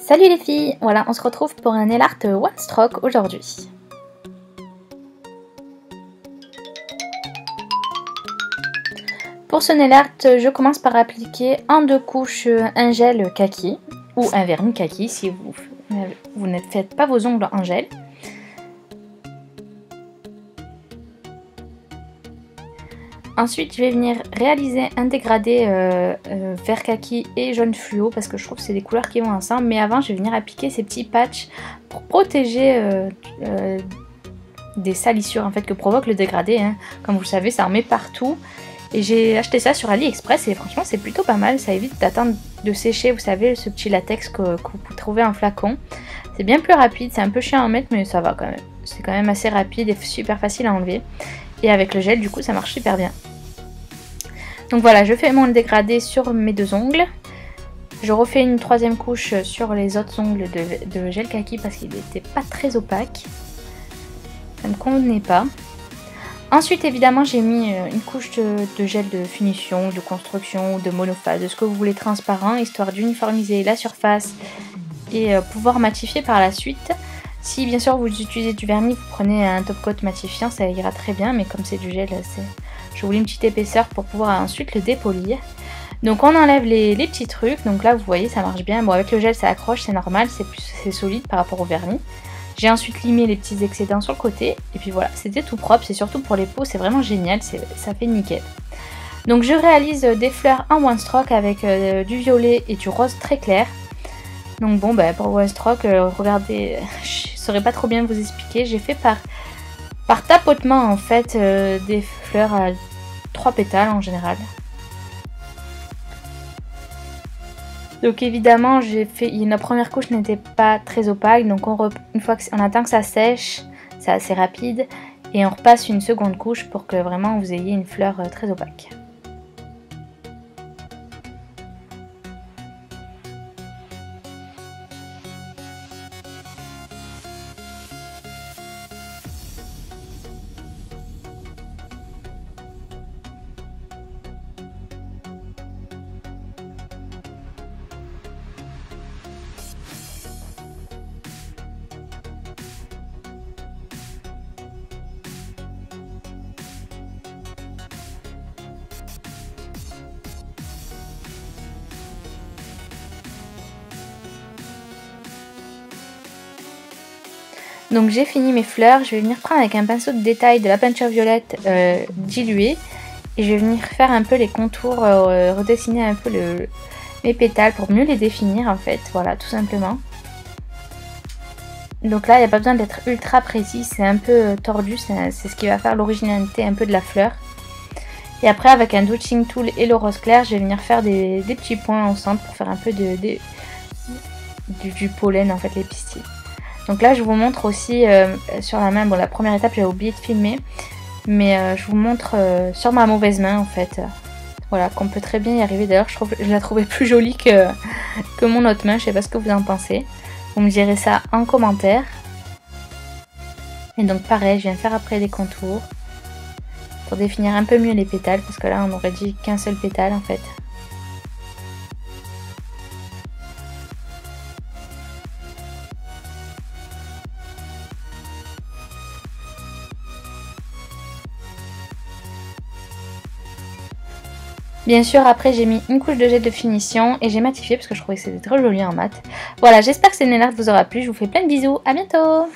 Salut les filles, voilà, on se retrouve pour un nail art one stroke aujourd'hui. Pour ce nail art, je commence par appliquer en 2 couches un gel kaki ou un vernis kaki si vous ne faites pas vos ongles en gel. Ensuite, je vais venir réaliser un dégradé vert kaki et jaune fluo parce que je trouve que c'est des couleurs qui vont ensemble. Mais avant, je vais venir appliquer ces petits patchs pour protéger des salissures en fait que provoque le dégradé. Hein. Comme vous le savez, ça en met partout. Et j'ai acheté ça sur AliExpress et franchement, c'est plutôt pas mal. Ça évite d'attendre de sécher, vous savez, ce petit latex que vous trouvez en flacon. C'est bien plus rapide, c'est un peu chiant à en mettre, mais ça va quand même. C'est quand même assez rapide et super facile à enlever. Et avec le gel, du coup, ça marche super bien. Donc voilà, je fais mon dégradé sur mes 2 ongles. Je refais une 3e couche sur les autres ongles de gel kaki parce qu'il n'était pas très opaque. Ça ne me convenait pas. Ensuite, évidemment, j'ai mis une couche de gel de finition, de construction, de monophase, de ce que vous voulez transparent, histoire d'uniformiser la surface et pouvoir matifier par la suite. Si bien sûr vous utilisez du vernis, vous prenez un top coat matifiant, ça ira très bien, mais comme c'est du gel, je voulais une petite épaisseur pour pouvoir ensuite le dépolir. Donc on enlève les petits trucs, donc là vous voyez ça marche bien. Bon, avec le gel ça accroche, c'est normal, c'est solide par rapport au vernis. J'ai ensuite limé les petits excédents sur le côté, et puis voilà, c'était tout propre, c'est surtout pour les peaux, c'est vraiment génial, ça fait nickel. Donc je réalise des fleurs en one stroke avec du violet et du rose très clair. Donc bon, bah, pour one stroke, regardez, je saurais pas trop bien vous expliquer. J'ai fait par tapotement en fait des fleurs à 3 pétales en général. Donc évidemment, la première couche n'était pas très opaque, donc une fois qu'on attend que ça sèche, c'est assez rapide, et on repasse une seconde couche pour que vraiment vous ayez une fleur très opaque. Donc j'ai fini mes fleurs, je vais venir prendre avec un pinceau de détail de la peinture violette diluée et je vais venir faire un peu les contours, redessiner un peu mes pétales pour mieux les définir en fait, voilà tout simplement. Donc là il n'y a pas besoin d'être ultra précis, c'est un peu tordu, c'est ce qui va faire l'originalité un peu de la fleur. Et après avec un Dodging Tool et le rose clair, je vais venir faire des petits points au centre pour faire un peu du pollen en fait, les pistils. Donc là je vous montre aussi sur la main, bon la première étape j'avais oublié de filmer, mais je vous montre sur ma mauvaise main en fait, voilà qu'on peut très bien y arriver. D'ailleurs je la trouvais plus jolie que mon autre main, je sais pas ce que vous en pensez, vous me direz ça en commentaire. Et donc pareil, je viens faire après les contours pour définir un peu mieux les pétales, parce que là on aurait dit qu'un seul pétale en fait. Bien sûr, après j'ai mis une couche de gel de finition et j'ai matifié parce que je trouvais que c'était très joli en mat. Voilà, j'espère que ce nail art vous aura plu. Je vous fais plein de bisous. À bientôt!